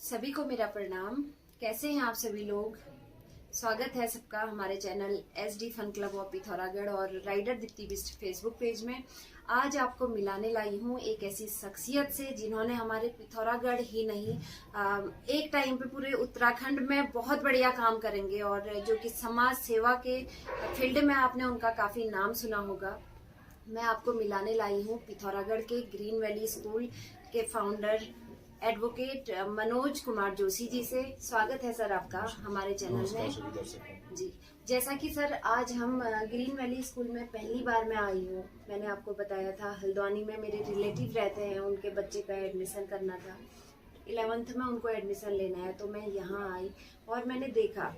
सभी को मेरा प्रणाम। कैसे हैं आप सभी लोग? स्वागत है सबका हमारे channel SD fun club of Pithoragarh और rider Deepti Bisht Facebook page में। आज आपको मिलाने लाई हूँ एक ऐसी शख्सियत से जिन्होंने हमारे पिथौरागढ़ ही नहीं एक टाइम पे पूरे उत्तराखंड में बहुत बढ़िया काम करेंगे और जो कि समाज सेवा के फील्ड में आपने उनका काफी नाम सुना होगा। मैं आपको मिलाने लाई हूँ पिथौरागढ़ के ग्रीन वैली स्कूल के फाउंडर एडवोकेट मनोज कुमार जोशी जी से। स्वागत है सर आपका हमारे चैनल में। जी, जैसा कि सर आज हम ग्रीन वैली स्कूल में पहली बार मैं आई हूँ। मैंने आपको बताया था हल्द्वानी में मेरे रिलेटिव रहते हैं, उनके बच्चे का एडमिशन करना था, 11th में उनको एडमिशन लेना है, तो मैं यहाँ आई और मैंने देखा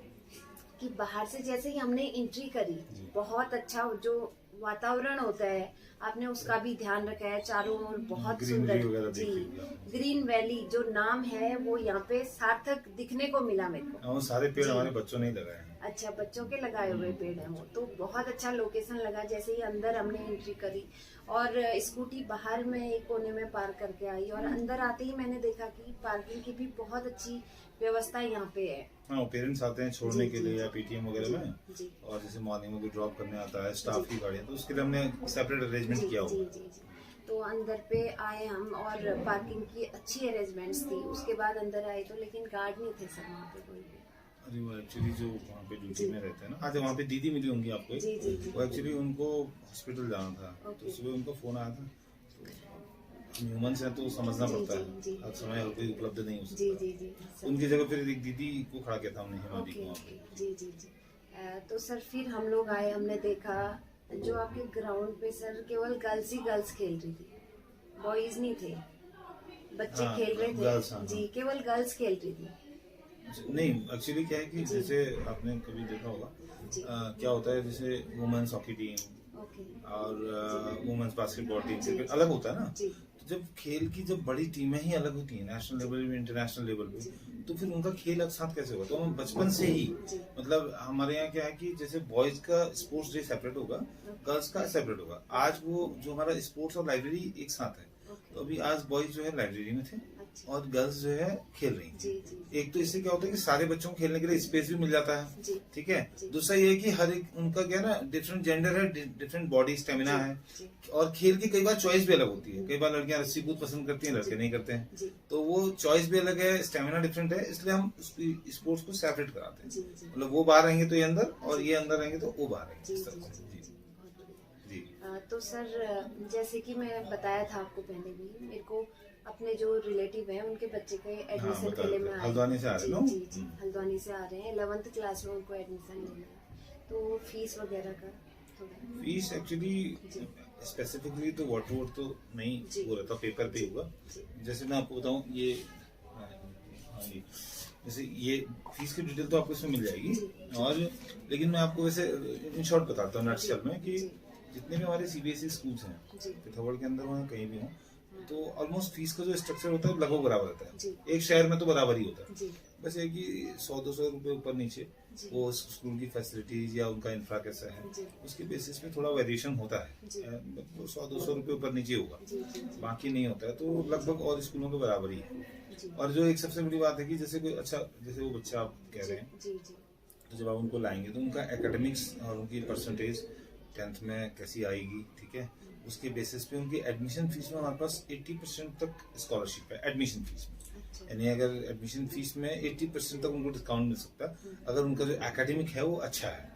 कि बाहर से जैसे ही हमने एंट्री करी, बहुत अच्छा जो वातावरण होता है आपने उसका भी ध्यान रखा है। चारों ओर बहुत सुंदर जी ग्रीन वैली जो नाम है वो यहाँ पे सार्थक दिखने को मिला मेरे को। सारे पेड़ हमारे बच्चों ने ही लगाए हैं। अच्छा, बच्चों के लगाए हुए पेड़ हैं वो, तो बहुत अच्छा लोकेशन लगा। जैसे ही अंदर हमने एंट्री करी और स्कूटी बाहर में एक कोने में पार्क करके आई और अंदर आते ही मैंने देखा कि पार्किंग की भी बहुत अच्छी व्यवस्था यहाँ पे है। हाँ, पेरेंट्स आते हैं छोड़ने के लिए या पीटीएम वगैरह में, और जैसे मॉर्निंग में कोई ड्रॉप करने आता है स्टाफ की गाड़ियाँ, तो उसके लिए हमने सेपरेट अरेंजमेंट किया हुआ। तो अंदर पे आए हम और पार्किंग की अच्छी अरेंजमेंट्स थी। उसके बाद अंदर आए तो लेकिन गार्ड नहीं थे सर वहाँ पे कोई भी। अरे वो एक्चुअली जो वहाँ पे ड्यूटी में रहते हैं ना, आज वहाँ पे दीदी मिली होंगी आपको। वो एक्चुअली उनको हॉस्पिटल जाना था, तो सुबह उनका फोन आया था। ह्यूमंस है तो समझना पड़ता है, हर समय कोई उपलब्ध नहीं हो सकता। उनकी जगह फिर एक दीदी को खड़ा किया था हमने, हिमादी को। जी। तो सर फिर हम लोग आए, हमने देखा जो आपके ग्राउंड पे सर केवल गर्ल्स ही गर्ल्स खेल रही थी, बॉयज नहीं थे। बच्चे खेल रहे थे जी, केवल गर्ल्स खेल रही थी। नहीं, एक्चुअली क्या है कि जैसे आपने कभी देखा होगा क्या होता है, जैसे वुमेन्स हॉकी टीम और वुमेन्स बास्केटबॉल टीम अलग होता है ना। तो जब खेल की जब बड़ी टीमें ही अलग होती हैं नेशनल लेवल पे, इंटरनेशनल लेवल पे, तो फिर उनका खेल एक साथ कैसे होगा? तो हम बचपन से ही मतलब हमारे यहाँ क्या है कि जैसे बॉयज का स्पोर्ट्स डे सेपरेट होगा, गर्ल्स का सेपरेट होगा। आज वो जो हमारा स्पोर्ट्स और लाइब्रेरी एक साथ है, तो अभी आज बॉयज जो है लाइब्रेरी में थे और गर्ल्स जो है खेल रही थी। एक तो इससे क्या होता है कि सारे बच्चों को खेलने के लिए स्पेस भी मिल जाता है, ठीक है। दूसरा ये है कि हर एक उनका क्या है ना, डिफरेंट जेंडर है, डिफरेंट बॉडी स्टेमिना है, और खेल की कई बार चॉइस भी अलग होती है। कई बार लड़कियां रस्सी कूद पसंद करती हैं, लड़के नहीं करते हैं, तो वो चॉइस भी अलग है, स्टेमिना डिफरेंट है, इसलिए हम स्पोर्ट्स को सेपरेट कराते हैं। मतलब वो बाहर रहेंगे तो ये अंदर, और ये अंदर रहेंगे तो वो बाहर रहेंगे। तो सर जैसे कि मैं बताया था आपको पहले भी, मेरे को अपने जो रिलेटिव हैं उनके बच्चे के एडमिशन के लिए मैं हल्द्वानी से आ रहे हैं। जी, हल्द्वानी से आ रहे हैं, 11th क्लास में उनको एडमिशन लेना है। तो फीस वगैरह का फीस एक्चुअली स्पेसिफिकली तो वाटर तो नहीं हो रहता, पेपर पे होगा। जैसे मैं आपको बताऊं, ये जैसे ये फीस की डिटेल तो आपको इसमें मिल जाएगी, और लेकिन मैं आपको वैसे इन शॉर्ट बताता हूँ नटशेल में कि जितने भी हमारे CBSE स्कूल्स हैं पिथौरागढ़ के अंदर हो कहीं भी हो, तो ऑलमोस्ट फीस का जो स्ट्रक्चर होता है लगभग बराबर रहता है। एक शहर में तो बराबर ही होता है, बस ये कि 100-200 रुपए ऊपर नीचे वो स्कूल की फैसिलिटीज या उनका इंफ्रा कैसा है उसके बेसिस पे थोड़ा वेरिएशन होता है। 100-200 रुपए ऊपर नीचे होगा, बाकी नहीं होता है, तो लगभग और स्कूलों के बराबर ही है। और जो एक सबसे बड़ी बात है कि जैसे कोई अच्छा, जैसे वो बच्चा आप कह रहे हैं, तो जब आप उनको लाएंगे तो उनका एकेडमिक्स और उनकी परसेंटेज 10th में कैसी आएगी, ठीक है, उसके बेसिस पे उनकी एडमिशन फीस में हमारे पास 80% तक स्कॉलरशिप है एडमिशन फीस में। यानी अगर एडमिशन फीस में 80% तक उनको डिस्काउंट मिल सकता है अगर उनका जो एकेडमिक है वो अच्छा है,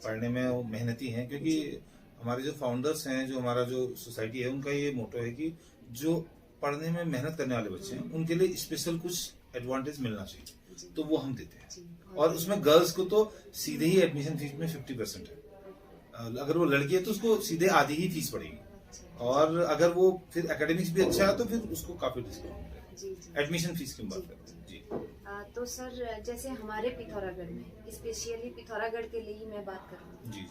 पढ़ने में वो मेहनती हैं। क्योंकि हमारे जो फाउंडर्स हैं, जो हमारा जो सोसाइटी है, उनका ये मोटो है कि जो पढ़ने में मेहनत करने वाले बच्चे हैं उनके लिए स्पेशल कुछ एडवांटेज मिलना चाहिए, तो वो हम देते हैं। और उसमें गर्ल्स को तो सीधे ही एडमिशन फीस में 50% है। अगर वो लड़की है तो उसको सीधे आधी ही फीस पड़ेगी, और अगर वो फिर एकेडमिक्स भी अच्छा है तो फिर उसको काफी डिस्काउंट मिलेगा। एडमिशन फीस की बात करते हैं जी। तो सर जैसे हमारे पिथौरागढ़ में, स्पेशली पिथौरागढ़ के लिए मैं बात करूँ, जी,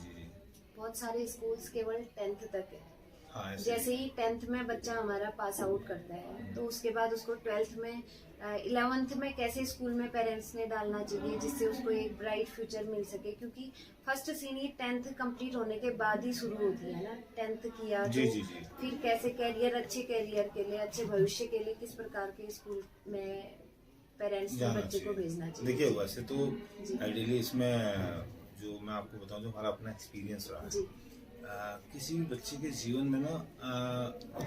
बहुत सारे स्कूल्स केवल 10th तक है। हाँ, जैसे ही 10th में बच्चा हमारा पास आउट करता है तो उसके बाद उसको 12th में 11th में कैसे स्कूल में पेरेंट्स ने डालना चाहिए जिससे उसको एक ब्राइट फ्यूचर मिल सके, क्योंकि फर्स्ट सीनियर 10th कंप्लीट होने के बाद ही शुरू होती है ना। 10th किया तो फिर कैसे कैरियर, अच्छे कैरियर के लिए, अच्छे भविष्य के लिए किस प्रकार के स्कूल में पेरेंट्स को जाना बच्चे को चाहिए। भेजना चाहिए। देखिए वैसे तो जी आइडियली इसमें जो मैं आपको बताऊं जो हमारा अपना एक्सपीरियंस रहा जी किसी भी बच्चे के जीवन में ना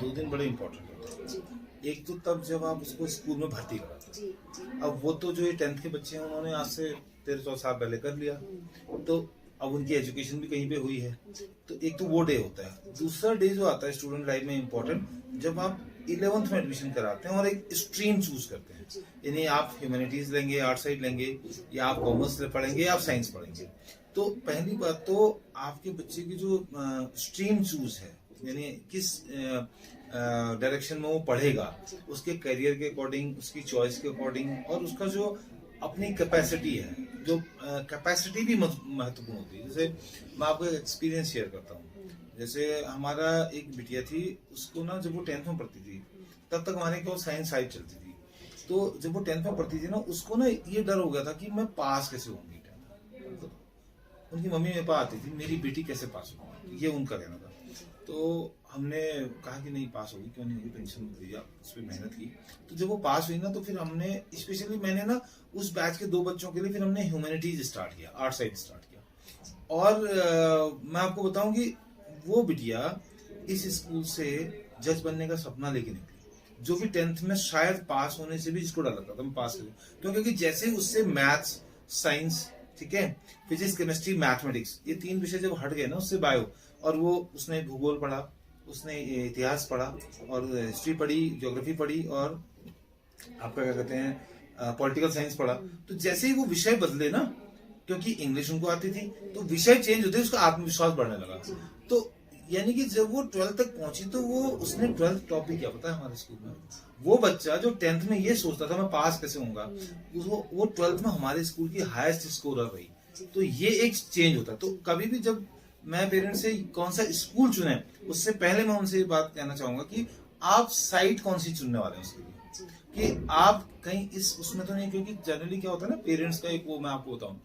2 दिन बड़े इम्पोर्टेंट होते हैं। जी एक तो तब जब आप उसको स्कूल में भर्ती कराते जी जी हैं। अब वो तो जो ये 10th के बच्चे हैं उन्होंने आज से 13-14 साल पहले कर लिया, तो अब उनकी एजुकेशन भी कहीं पे हुई है। जी तो एक तो वो डे होता है। दूसरा डे जो आता है स्टूडेंट लाइफ में इम्पोर्टेंट, जब आप 11th में एडमिशन कराते हैं और एक स्ट्रीम चूज करते हैं, जी यानी आप ह्यूमैनिटीज लेंगे, आर्ट साइड लेंगे, या आप कॉमर्स पढ़ेंगे या आप साइंस पढ़ेंगे। तो पहली बात तो आपके बच्चे की जो स्ट्रीम चूज है, यानी किस डायरेक्शन में वो पढ़ेगा, उसके करियर के अकॉर्डिंग, उसकी चॉइस के अकॉर्डिंग, और उसका जो अपनी कैपेसिटी है, जो कैपेसिटी भी महत्वपूर्ण होती है। जैसे मैं आपको एक एक्सपीरियंस शेयर करता हूँ। जैसे हमारा एक बिटिया थी, उसको ना जब वो 10th में पढ़ती थी तब तक हमारे केवल साइंस साइड चलती थी। तो जब वो 10th में पढ़ती थी ना, उसको ना ये डर हो गया था कि मैं पास कैसे होंगी। उनकी मम्मी मेरे पास आती थी, मेरी बेटी कैसे पास होगी, ये उनका कहना था। तो हमने कहा कि नहीं, पास होगी, क्यों नहीं होगी, टेंशन मत लीजिए, उस पर मेहनत की। तो जब वो पास हुई ना, तो फिर हमने स्पेशली मैंने ना उस बैच के 2 बच्चों के लिए फिर हमने ह्यूमैनिटीज स्टार्ट किया, आर्ट साइड स्टार्ट किया। और मैं आपको बताऊं कि वो बिटिया इस स्कूल से जज बनने का सपना लेके निकली, जो कि 10th में शायद पास होने से भी जिसको डर लगता था मैं पास करूं, क्योंकि जैसे उससे मैथ्स, साइंस, ठीक है, फिजिक्स, केमिस्ट्री, मैथमेटिक्स, ये 3 विषय जब हट गए ना उससे बायो, और वो उसने भूगोल पढ़ा, उसने इतिहास पढ़ा, और हिस्ट्री पढ़ी, ज्योग्राफी पढ़ी, और आपका क्या कहते हैं पॉलिटिकल साइंस पढ़ा। तो जैसे ही वो विषय बदले ना, क्योंकि इंग्लिश उनको आती थी, तो विषय चेंज होते उसका आत्मविश्वास बढ़ने लगा। तो यानी कि जब वो 12th तक पहुंची तो वो उसने 12th टॉप भी किया, पता है हमारे स्कूल में। वो बच्चा जो 10th में ये सोचता था मैं पास कैसे होऊंगा, वो 12th में हमारे स्कूल की हाईएस्ट स्कोरर रही। तो ये एक चेंज होता है। तो कभी भी जब मैं पेरेंट्स से कौन सा स्कूल चुने, उससे पहले मैं उनसे ये बात कहना चाहूंगा कि आप साइट कौन सी चुनने वाले हैं उसके लिए, कि आप कहीं इस उसमें तो नहीं, क्योंकि जनरली क्या होता है ना, पेरेंट्स का एक वो मैं आपको बताऊं,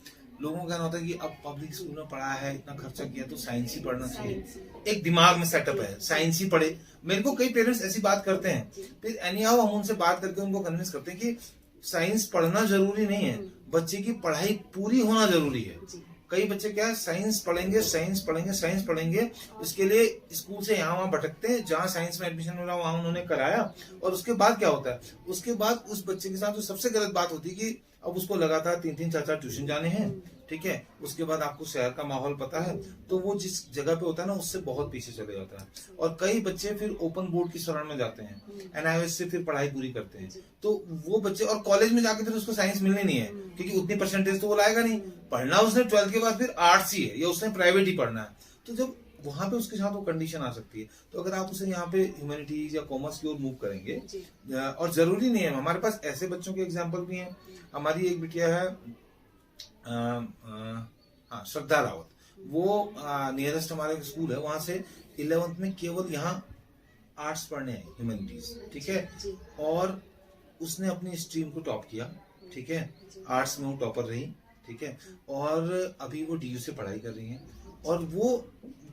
लोगों का कहना होता है कि अब पब्लिक स्कूल में पढ़ा है, इतना खर्चा किया, तो साइंस ही पढ़ना चाहिए। एक दिमाग में सेटअप है साइंस ही पढ़े। मेरे को कई पेरेंट्स ऐसी बात करते हैं, फिर एनीहाउ हम उनसे बात करके उनको कन्विंस करते हैं कि साइंस पढ़ना जरूरी नहीं है, बच्चे की पढ़ाई पूरी होना जरूरी है। कई बच्चे क्या है, साइंस पढ़ेंगे, साइंस पढ़ेंगे, साइंस पढ़ेंगे, इसके लिए स्कूल से यहाँ वहां भटकते हैं, जहाँ साइंस में एडमिशन हो रहा वहां उन्होंने कराया, और उसके बाद क्या होता है, उसके बाद उस बच्चे के साथ जो सबसे गलत बात होती है कि अब उसको लगातार 3-3, 4-4 ट्यूशन जाने हैं, ठीक है। उसके बाद आपको शहर का माहौल पता है, तो वो जिस जगह पे होता है ना, उससे बहुत पीछे चले जाता है। और कई बच्चे फिर ओपन बोर्ड की शरण में जाते हैं, NIOS से फिर पढ़ाई पूरी करते हैं। तो वो बच्चे, और कॉलेज में जाके फिर उसको साइंस मिलनी नहीं है, क्योंकि उतनी परसेंटेज तो वो लाएगा नहीं। पढ़ना उसने 12th के बाद फिर आर्ट्स ही है, या उसने प्राइवेट ही पढ़ना है। तो जब वहां पे उसके साथ वो कंडीशन आ सकती है, तो अगर आप उसे यहाँ पे ह्यूमैनिटीज या कॉमर्स की ओर मूव करेंगे, और जरूरी नहीं है, हमारे पास ऐसे बच्चों के एग्जाम्पल भी हैं। हमारी एक बिटिया है हाँ, श्रद्धा रावत, वो नियरेस्ट हमारे स्कूल है, वहां से 11th में केवल यहाँ आर्ट्स पढ़ने आई, ह्यूमैनिटीज, ठीक है, और उसने अपनी स्ट्रीम को टॉप किया, ठीक है, आर्ट्स में वो टॉपर रही, ठीक है, और अभी वो DU से पढ़ाई कर रही है। और वो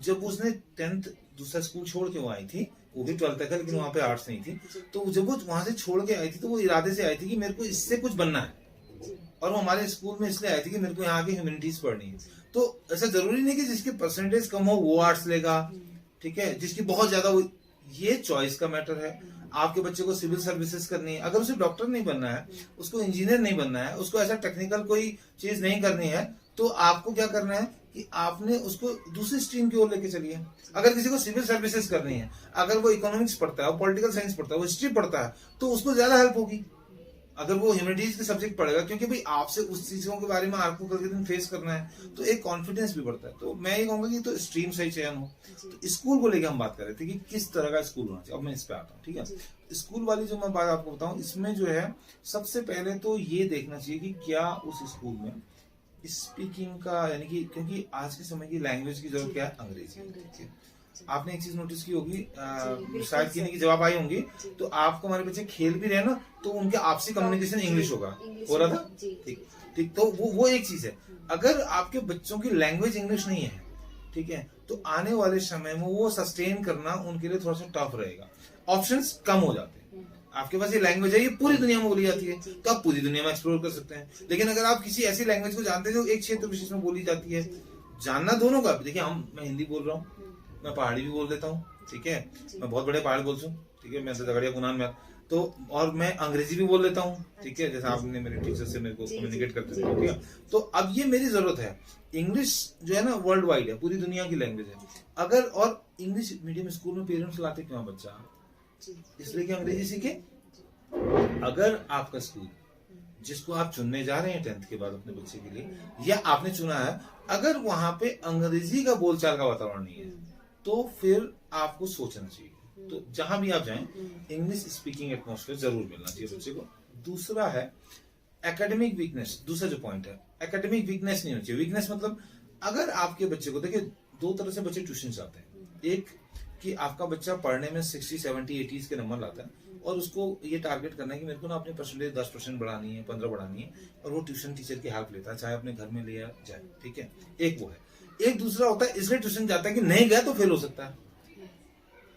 जब उसने 10th दूसरा स्कूल छोड़ के वो आई थी, वो भी 12th तक है, लेकिन वहां पे आर्ट्स नहीं थी, तो जब वो वहां से छोड़ के आई थी तो वो इरादे से आई थी कि मेरे को इससे कुछ बनना है, और वो हमारे स्कूल में इसलिए आई थी कि मेरे को यहाँ की ह्यूमैनिटीज पढ़नी है। तो ऐसा जरूरी नहीं कि जिसकी परसेंटेज कम हो वो आर्ट्स लेगा, ठीक है, जिसकी बहुत ज्यादा हो, ये चॉइस का मैटर है। आपके बच्चे को सिविल सर्विसेज करनी है, अगर उसे डॉक्टर नहीं बनना है, उसको इंजीनियर नहीं बनना है, उसको ऐसा टेक्निकल कोई चीज नहीं करनी है, तो आपको क्या करना है कि आपने उसको दूसरी स्ट्रीम की ओर लेके चलिए। अगर किसी को सिविल सर्विसेज करनी है, अगर वो इकोनॉमिक्स पढ़ता है, वो पॉलिटिकल साइंस पढ़ता है, वो हिस्ट्री पढ़ता है, तो उसको ज्यादा हेल्प होगी अगर वो ह्यूमैनिटीज के सब्जेक्ट पढ़ेगा, क्योंकि भाई आपसे उस चीजों के बारे में आपको कल के दिन फेस करना है, तो एक कॉन्फिडेंस भी बढ़ता है। तो मैं ये कहूंगा कि तो स्ट्रीम सही चयन हो। तो स्कूल को लेकर हम बात कर रहे थे कि किस तरह का स्कूल होना चाहिए। अब मैं इस पे आता हूँ, ठीक है। स्कूल वाली जो मैं बात आपको बताऊं, इसमें जो है सबसे पहले तो ये देखना चाहिए कि क्या उस स्कूल में स्पीकिंग का, यानी कि क्योंकि आज के समय की लैंग्वेज की जरूरत क्या है, अंग्रेजी। आपने एक चीज नोटिस की होगी, शायद की नहीं की जवाब आई होंगी, तो आपको हमारे बच्चे खेल भी रहे ना, तो उनके आपसी कम्युनिकेशन इंग्लिश होगा, हो रहा था, ठीक ठीक। तो वो एक चीज है। अगर आपके बच्चों की लैंग्वेज इंग्लिश नहीं है, ठीक है, तो आने वाले समय में वो सस्टेन करना उनके लिए थोड़ा सा टफ रहेगा, ऑप्शंस कम हो जाते हैं। आपके पास ये लैंग्वेज है, ये पूरी दुनिया में बोली जाती है, तो आप पूरी दुनिया में एक्सप्लोर कर सकते हैं। लेकिन अगर आप किसी ऐसी लैंग्वेज को जानते हैं जो एक क्षेत्र विशेष में बोली जाती है, जानना दोनों का। देखिए मैं हिंदी बोल रहा हूँ, मैं पहाड़ी भी बोल देता हूँ, ठीक है, मैं बहुत बड़े पहाड़ बोल सकूँ, ठीक है, मैं झगड़िया गुनान में तो, और मैं अंग्रेजी भी बोल लेता हूँ, ठीक है, जैसा आपने मेरे टीचर से मेरे को कम्युनिकेट करते थे, ठीक है। तो अब ये मेरी जरूरत है, इंग्लिश जो है ना वर्ल्ड वाइड है, पूरी दुनिया की लैंग्वेज है। अगर और इंग्लिश मीडियम स्कूल में पेरेंट्स लाते क्यों बच्चा, इसलिए कि अंग्रेजी सीखे। अगर आपका स्कूल जिसको आप चुनने जा रहे हैं 10th के बाद अपने बच्चे के लिए, या आपने चुना है, अगर वहां पे अंग्रेजी का बोलचाल का वातावरण नहीं है, तो फिर आपको सोचना चाहिए। तो जहां भी आप जाएं, इंग्लिश स्पीकिंग एटमॉस्फेयर जरूर मिलना चाहिए बच्चे को। दूसरा है एकेडमिक वीकनेस। दूसरा जो पॉइंट है, एकेडमिक वीकनेस नहीं होनी चाहिए। वीकनेस मतलब अगर आपके बच्चे को, देखिए दो तरह से बच्चे ट्यूशन जाते हैं। एक कि आपका बच्चा पढ़ने में 60, 70, 80 के नंबर लाता है और उसको ये टारगेट करना है कि मेरे को ना अपने परसेंटेज 10% बढ़ानी है, 15 बढ़ानी है, और वो ट्यूशन टीचर की हेल्प लेता है, चाहे अपने घर में लिया जाए, ठीक है। एक वो है। एक दूसरा होता है इसलिए ट्यूशन जाता है कि नहीं गया तो फेल हो सकता है,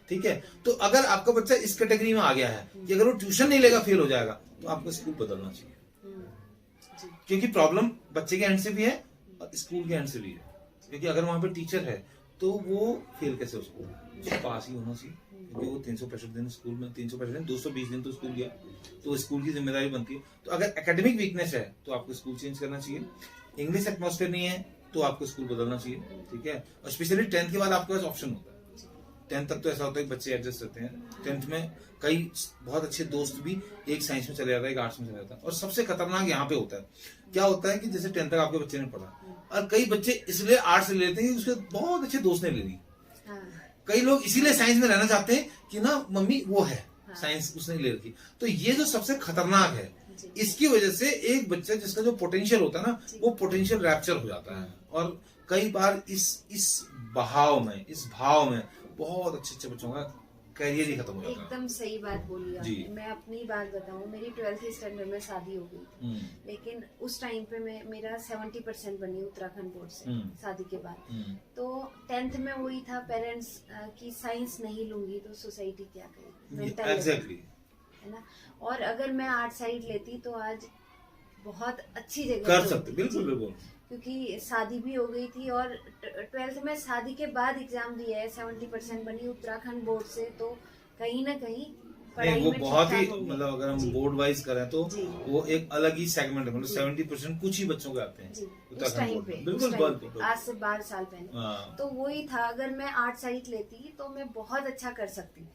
ठीक है। तो अगर आपका बच्चा इस कैटेगरी में आ गया है कि अगर वो ट्यूशन नहीं लेगा फेल हो जाएगा, तो आपको स्कूल बदलना चाहिए, क्योंकि प्रॉब्लम बच्चे के एंड से भी है और स्कूल के एंड से भी है। क्योंकि अगर वहां पे टीचर है तो वो फेल कैसे हो सकता है, पास ही होना चाहिए, क्योंकि वो 365 दिन स्कूल में, 365 दिन 220 दिन तो स्कूल गया, तो स्कूल की जिम्मेदारी बनती है। तो अगर एकेडमिक वीकनेस है तो आपको स्कूल चेंज करना चाहिए। इंग्लिश एटमॉस्फेयर नहीं है तो आपको स्कूल बदलना चाहिए, ठीक है। और स्पेशली 10th के बाद आपके पास ऑप्शन होता है। 10th तक तो ऐसा होता है कि बच्चे एडजस्ट करते हैं। 10th में कई बहुत अच्छे दोस्त भी, एक साइंस में चले जाता है, एक आर्ट्स में चले जाता है। और सबसे खतरनाक यहाँ पे होता है, क्या होता है कि जैसे 10th तक आपके बच्चे ने पढ़ा, और कई बच्चे इसलिए आर्ट्स ले लेते हैं कि उसके बहुत अच्छे दोस्त ने ले ली। कई लोग इसीलिए साइंस में रहना चाहते हैं कि ना मम्मी वो है, साइंस उसने ले रखी। तो ये जो सबसे खतरनाक है, इसकी वजह से एक बच्चा जिसका जो पोटेंशियल होता है ना, वो पोटेंशियल रैप्चर हो जाता है। और कई बार इस भाव में बहुत अच्छे बच्चों का करियर ही खत्म हो जाता है। एकदम सही बात बोली आपने। मैं अपनी बात बताऊं, मेरी 12th स्टैंडर्ड में शादी हो गई थी, लेकिन उस टाइम पे मेरा 70% बनी उत्तराखंड बोर्ड से शादी के बाद। तो 10th में वही था, पेरेंट्स की साइंस नहीं लूंगी तो सोसाइटी क्या करेगी, एग्जैक्टली, है ना। और अगर मैं आर्ट साइड लेती तो आज बहुत अच्छी जगह कर सकते, बिल्कुल बिल्कुल, क्योंकि शादी भी हो गई थी। और 12th में शादी के बाद एग्जाम दिया है, 70% बनी उत्तराखंड बोर्ड से, तो कहीं ना कहीं नहीं, वो बहुत ही मतलब अगर हम बोर्ड वाइज करें तो वो एक अलग ही सेगमेंट है। मतलब 70% कुछ ही बच्चों के आते हैं उस टाइम पे, बिल्कुल आज से 12 साल पहले। तो वही था, अगर मैं आर्ट साइड लेती तो मैं बहुत अच्छा कर सकती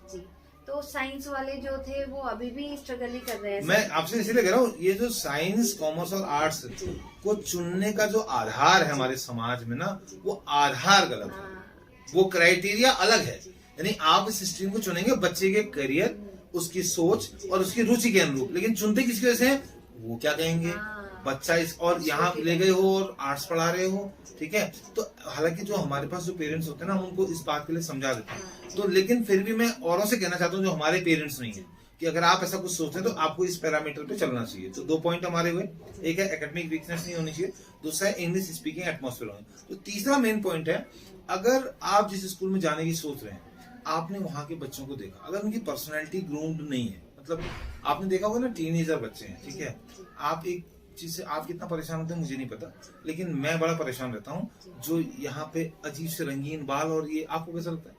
जी। तो साइंस वाले जो थे वो अभी भी स्ट्रगल ही कर रहे हैं। मैं आपसे इसीलिए कह रहा हूँ, ये जो साइंस, कॉमर्स और आर्ट्स को चुनने का जो आधार है हमारे समाज में ना, वो आधार गलत है, वो क्राइटेरिया अलग है। यानी आप इस स्ट्रीम को चुनेंगे बच्चे के करियर, उसकी सोच और उसकी रुचि के अनुरूप, लेकिन चुनते किसकी वजह से, वो क्या कहेंगे बच्चा इस, और यहाँ ले गए हो और आर्ट्स पढ़ा रहे हो, ठीक है। तो हालांकि जो हमारे पास जो पेरेंट्स होते हैं ना, हम उनको इस बात के लिए समझा देते हैं। तो लेकिन फिर भी मैं औरों से कहना चाहता हूँ जो हमारे पेरेंट्स नहीं है, कि अगर आप ऐसा कुछ सोचते हैं तो आपको इस पैरामीटर पे चलना चाहिए। तो 2 पॉइंट हमारे हुए, एक है एकेडमिक वीकनेस नहीं होनी चाहिए, दूसरा है इंग्लिश स्पीकिंग एटमॉस्फेयर होना। तो तीसरा मेन पॉइंट है, अगर आप जिस स्कूल में जाने की सोच रहे हैं, आपने वहां के बच्चों को देखा, अगर उनकी पर्सनैलिटी ग्रूम्ड नहीं है, मतलब आपने देखा होगा ना टीनेजर बच्चे हैं, ठीक है, आप एक चीज से आप कितना परेशान होते हैं मुझे नहीं पता, लेकिन मैं बड़ा परेशान रहता हूँ। जो यहाँ पे अजीब से रंगीन बाल, और ये आपको कैसा लगता है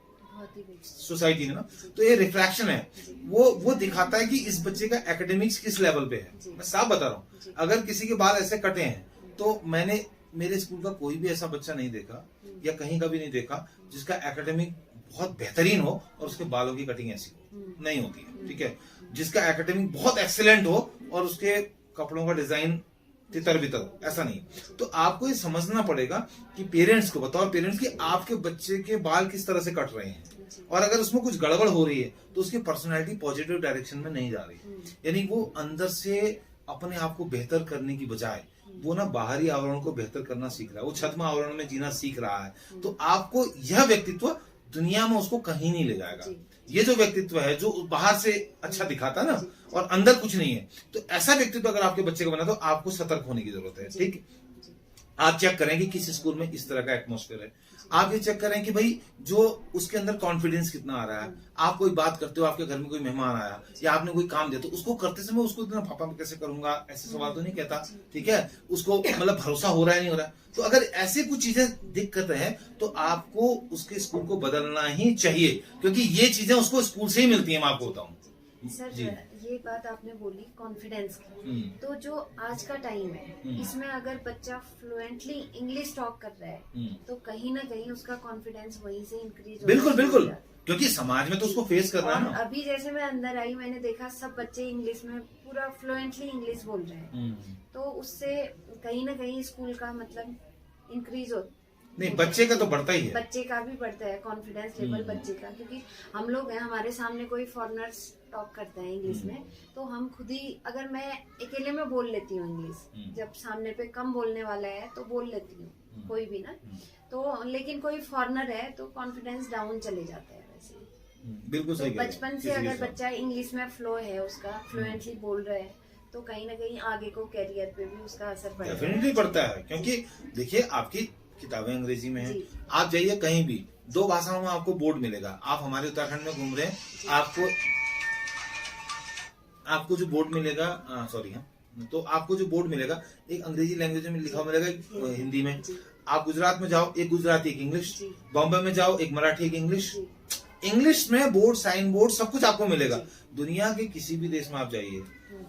सोसाइटी में ना, तो ये रिफ्रैक्शन है, वो दिखाता है कि इस बच्चे का एकेडमिक्स किस लेवल पे है। मैं साफ बता रहा हूँ, अगर किसी के बाल ऐसे कटे हैं तो मैंने मेरे स्कूल का कोई भी ऐसा बच्चा नहीं देखा, या कहीं का भी नहीं देखा, जिसका एकेडमिक बहुत बेहतरीन हो और उसके बालों की कटिंग ऐसी नहीं होती है, ठीक है। जिसका एकेडमिक बहुत एक्सीलेंट हो और उसके कपड़ों का डिजाइन तितर बितर, ऐसा नहीं। तो आपको ये समझना पड़ेगा कि पेरेंट्स को बताओ, पेरेंट्स की आपके बच्चे के बाल किस तरह से कट रहे हैं, और अगर उसमें कुछ गड़बड़ हो रही है तो उसकी पर्सनैलिटी पॉजिटिव डायरेक्शन में नहीं जा रही, यानी वो अंदर से अपने आप को बेहतर करने की बजाय वो ना बाहरी आवरण को बेहतर करना सीख रहा है, वो छद्म आवरण में जीना सीख रहा है। तो आपको यह व्यक्तित्व दुनिया में उसको कहीं नहीं ले जाएगा। ये जो व्यक्तित्व है जो बाहर से अच्छा दिखाता ना और अंदर कुछ नहीं है, तो ऐसा व्यक्तित्व अगर आपके बच्चे को बना तो आपको सतर्क होने की जरूरत है, ठीक। आप चेक करें कि किस स्कूल में इस तरह का एटमोस्फेयर है। आप ये चेक करें कि भाई जो उसके अंदर कॉन्फिडेंस कितना आ रहा है। आप कोई बात करते हो, आपके घर में कोई मेहमान आया या आपने कोई काम दिया, तो उसको करते समय उसको इतना पापा मैं कैसे करूंगा ऐसे सवाल तो नहीं कहता, ठीक है, उसको मतलब भरोसा हो रहा है नहीं हो रहा है। तो अगर ऐसे कुछ चीजें दिक्कत है तो आपको उसके स्कूल को बदलना ही चाहिए, क्योंकि ये चीजें उसको स्कूल से ही मिलती है। मैं आपको बताऊं सर, जी। ये बात आपने बोली कॉन्फिडेंस की, तो जो आज का टाइम है इसमें अगर बच्चा फ्लुएंटली इंग्लिश टॉक कर रहा है तो कहीं ना कहीं उसका कॉन्फिडेंस वहीं से इंक्रीज बिल्कुल बिल्कुल, क्योंकि समाज में तो उसको फेस करना है ना। अभी जैसे मैं अंदर आई, मैंने देखा सब बच्चे इंग्लिश में पूरा फ्लुएंटली इंग्लिश बोल रहे हैं, तो उससे कहीं ना कहीं स्कूल का मतलब इंक्रीज हो, नहीं बच्चे का तो बढ़ता ही है, बच्चे का भी बढ़ता है कॉन्फिडेंस लेवल बच्चे का, क्योंकि हम लोग हैं, हमारे सामने कोई फॉरेनर्स टॉक करते हैं इंग्लिश में, तो हम खुद ही, अगर मैं अकेले में बोल लेती हूँ इंग्लिश, जब सामने पे कम बोलने वाला है तो बोल लेती हूँ कोई भी ना, तो लेकिन कोई फॉरेनर है तो कॉन्फिडेंस डाउन चले जाता है वैसे। बिल्कुल सही। तो बचपन से अगर बच्चा इंग्लिश में फ्लो है उसका, फ्लुएंटली बोल रहा है, तो कहीं ना कहीं आगे को कैरियर पे भी उसका असर पड़ेगा। डेफिनेटली पड़ता है, क्योंकि देखिए आपकी किताबें अंग्रेजी में हैं, आप जाइए कहीं भी 2 भाषाओं में आपको बोर्ड मिलेगा। आप हमारे उत्तराखंड में घूम रहे हैं, आपको जो बोर्ड मिलेगा, सॉरी हाँ, तो आपको जो बोर्ड मिलेगा एक अंग्रेजी लैंग्वेज में लिखा मिलेगा, एक हिंदी में। आप गुजरात में जाओ एक गुजराती एक इंग्लिश, बॉम्बे में जाओ एक मराठी एक इंग्लिश, इंग्लिश में बोर्ड साइन बोर्ड सब कुछ आपको मिलेगा। दुनिया के किसी भी देश में आप जाइए,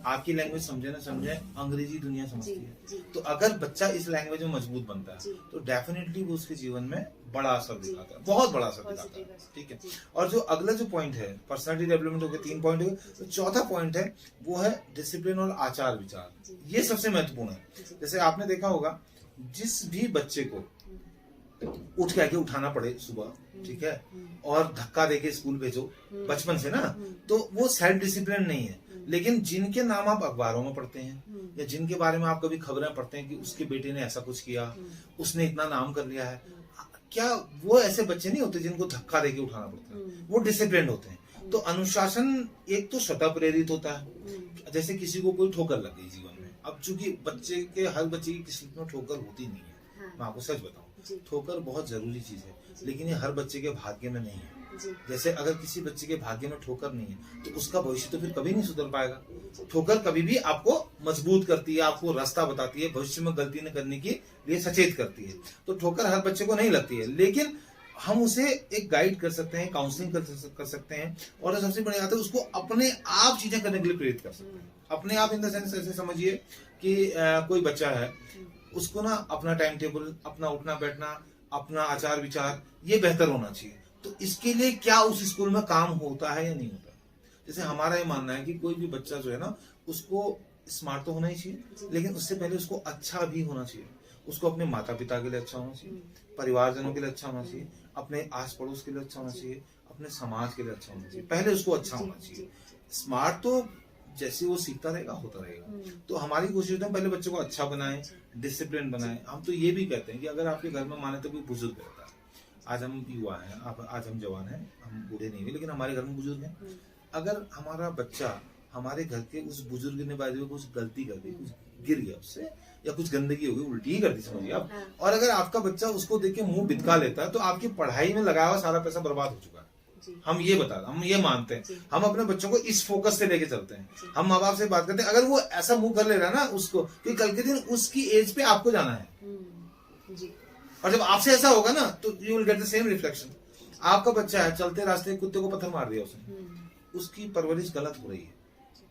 आपकी लैंग्वेज समझे ना समझे, अंग्रेजी दुनिया समझती है। तो अगर बच्चा इस लैंग्वेज में मजबूत बनता है तो डेफिनेटली वो उसके जीवन में बड़ा असर दिखाता है, बहुत बड़ा असर दिखाता है, ठीक है। और जो अगला जो पॉइंट है, पर्सनालिटी डेवलपमेंट हो गया, 3 पॉइंट हो गए, तो चौथा पॉइंट है वो है डिसिप्लिन और आचार विचार। ये सबसे महत्वपूर्ण है। जैसे आपने देखा होगा, जिस भी बच्चे को उठ के आके उठाना पड़े सुबह, ठीक है, और धक्का देके स्कूल भेजो बचपन से ना, तो वो सेल्फ डिसिप्लिन नहीं है। लेकिन जिनके नाम आप अखबारों में पढ़ते हैं या जिनके बारे में आप कभी खबरें पढ़ते हैं कि उसके बेटे ने ऐसा कुछ किया, उसने इतना नाम कर लिया है, क्या वो ऐसे बच्चे नहीं होते जिनको धक्का देके उठाना पड़ता है? वो डिसिप्लिन होते हैं। तो अनुशासन एक तो स्वतः प्रेरित होता है। जैसे किसी को कोई ठोकर लग गई जीवन में, अब चूंकि हर बच्चे की किस्मत में ठोकर होती नहीं है, मैं आपको सच बताऊं, ठोकर बहुत जरूरी चीज है, लेकिन ये हर बच्चे के भाग्य में नहीं है। जैसे अगर किसी बच्चे के भाग्य में ठोकर नहीं है तो उसका भविष्य तो फिर कभी नहीं सुधर पाएगा। ठोकर कभी भी आपको मजबूत करती है, आपको रास्ता बताती है, भविष्य में गलती न करने के लिए सचेत करती है। तो ठोकर हर बच्चे को नहीं लगती है, लेकिन हम उसे एक गाइड कर सकते हैं, काउंसलिंग कर सकते हैं, और सबसे बड़ी बात है उसको अपने आप चीजें करने के लिए प्रेरित कर सकते हैं। अपने आप इन द सेंस ऐसे समझिए कि कोई बच्चा है, उसको ना अपना टाइम टेबल, अपना उठना बैठना, अपना आचार विचार ये बेहतर होना चाहिए। तो इसके लिए क्या उस स्कूल में काम होता है या नहीं होता? जैसे हमारा ये मानना है कि कोई भी बच्चा जो है ना, उसको स्मार्ट तो होना ही चाहिए, लेकिन उससे पहले उसको अच्छा भी होना चाहिए। उसको अपने माता पिता के लिए अच्छा होना चाहिए, परिवारजनों के लिए अच्छा होना चाहिए, अपने आस पड़ोस के लिए अच्छा होना चाहिए, अपने समाज के लिए अच्छा होना चाहिए। पहले उसको अच्छा होना चाहिए। स्मार्ट तो जैसे वो सीखता रहेगा होता रहेगा। तो हमारी कोशिश है पहले बच्चे को अच्छा बनाए, डिसिप्लिन बनाए। हम तो ये भी कहते हैं कि अगर आपके घर में माने तो कोई बुजुर्ग रहता है, आज हम युवा हैं, आज हम जवान हैं, हम बूढ़े नहीं हुए, लेकिन हमारे घर में बुजुर्ग हैं। अगर हमारा बच्चा हमारे घर के उस बुजुर्ग ने बाय कुछ गलती कर दी, कुछ गिर गया उससे, या कुछ गंदगी हो गई, उल्टी ही कर दी समझिए आप, और अगर आपका बच्चा उसको देख के मुंह बिदका लेता है तो आपकी पढ़ाई में लगाया हुआ सारा पैसा बर्बाद हो चुका है। हम ये मानते हैं, हम अपने बच्चों को इस फोकस से लेके चलते हैं। हम माँ बाप से बात करते हैं, अगर वो ऐसा मुंह कर ले रहा है ना उसको, कि कल के दिन उसकी एज पे आपको जाना है, और जब आपसे ऐसा होगा ना तो you will get the same reflection. आपका बच्चा है, चलते रास्ते कुत्ते को पत्थर मार दिया उसने, उसकी परवरिश गलत हो रही है,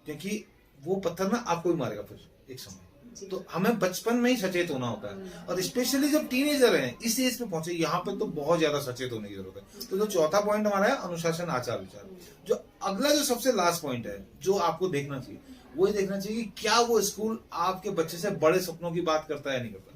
क्योंकि वो पत्थर ना आपको भी मारेगा फिर एक समय। तो हमें बचपन में ही सचेत होना होता है, और स्पेशली जब टीनेजर हैं, इस एज पे पहुंचे, यहाँ पे तो बहुत ज्यादा सचेत होने की जरूरत है। तो जो चौथा पॉइंट हमारा है अनुशासन आचार विचार। जो अगला जो सबसे लास्ट पॉइंट है जो आपको देखना चाहिए, वो ये देखना चाहिए कि क्या वो स्कूल आपके बच्चे से बड़े सपनों की बात करता है या नहीं करता।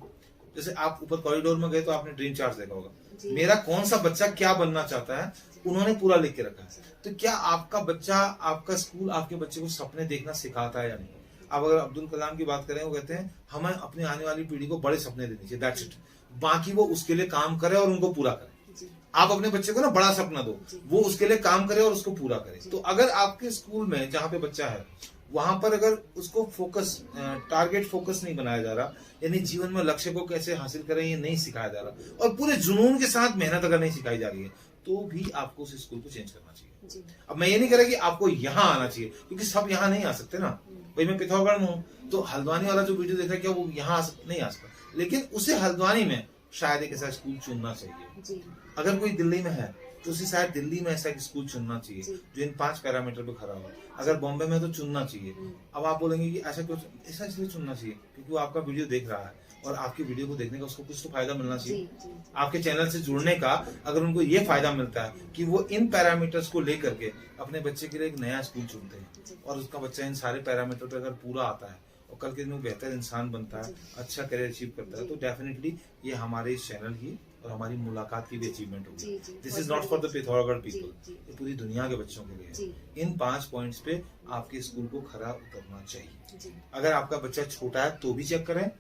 जैसे आप ऊपर कॉरिडोर में गए तो आपने ड्रीम चार्ट देखा होगा, मेरा कौन सा बच्चा क्या बनना चाहता है, उन्होंने पूरा लिख के रखा है। तो क्या आपका बच्चा, आपका स्कूल आपके बच्चे को सपने देखना सिखाता है या नहीं। अब अगर अब्दुल कलाम की बात करें, वो कहते हैं हमें अपनी आने वाली पीढ़ी को बड़े सपने देने चाहिए, दैट्स इट, बाकी वो उसके लिए काम करे और उनको पूरा करे। आप अपने बच्चे को ना बड़ा सपना दो, वो उसके लिए काम करे और उसको पूरा करे। तो अगर आपके स्कूल में जहाँ पे बच्चा है वहां पर अगर उसको फोकस, टारगेट फोकस नहीं बनाया जा रहा, यानी जीवन में लक्ष्य को कैसे हासिल करें ये नहीं सिखाया जा रहा, और पूरे जुनून के साथ मेहनत अगर नहीं सिखाई जा रही है, तो भी आपको उस स्कूल को चेंज करना चाहिए। अब मैं ये नहीं कह रहा कि आपको यहाँ आना चाहिए, क्योंकि सब यहाँ नहीं आ सकते ना। भाई मैं पिथौरागढ़ में हूँ, तो हल्द्वानी वाला जो वीडियो देख रहा है क्या वो यहाँ नहीं आ सकता, लेकिन उसे हल्द्वानी में शायद एक ऐसा स्कूल चुनना चाहिए। अगर कोई दिल्ली में है तो उसे शायद दिल्ली में ऐसा एक स्कूल चुनना चाहिए जो इन 5 पैरामीटर पे खड़ा हो। अगर बॉम्बे में तो चुनना चाहिए। अब आप बोलेंगे कि ऐसा क्यों, ऐसा इसलिए चुनना चाहिए क्योंकि वो आपका वीडियो देख रहा है, और आपकी वीडियो को देखने का उसको कुछ तो फायदा मिलना चाहिए। आपके चैनल से जुड़ने का अगर उनको ये फायदा मिलता है कि वो इन पैरामीटर्स को लेकर के अपने बच्चे के लिए एक नया स्कूल चुनते हैं, और उसका बच्चा इन सारे पैरामीटर पे अगर पूरा आता है और कल के दिन बेहतर इंसान बनता है, अच्छा करियर अचीव करता है, तो डेफिनेटली ये हमारे इस चैनल की और हमारी मुलाकात की भी अचीवमेंट होगी। This is not for the Pithoragarh people, ये पूरी दुनिया के बच्चों के लिए है। इन 5 पॉइंट्स पे आपके स्कूल को खरा उतरना चाहिए। अगर आपका बच्चा छोटा है तो भी चेक करें,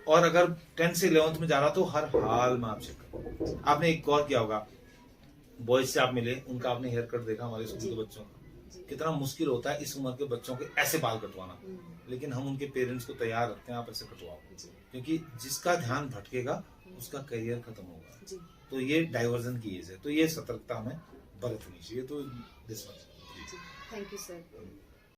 और अगर 10 से 11th में जा रहा तो हर हाल में आप चेक करें। आपने एक गौर किया होगा, बॉयज से आप मिले, उनका आपने हेयर कट देखा, हमारे स्कूल के बच्चों का कितना मुश्किल होता है इस उम्र के बच्चों के ऐसे बाल कटवाना, लेकिन हम उनके पेरेंट्स को तैयार रखते हैं आप ऐसे कटवाओ, क्योंकि जिसका ध्यान भटकेगा उसका करियर खत्म होगा। तो ये डाइवर्जन की एज है, तो ये सतर्कता हमें बरतनी चाहिए। तो this much. Thank you sir.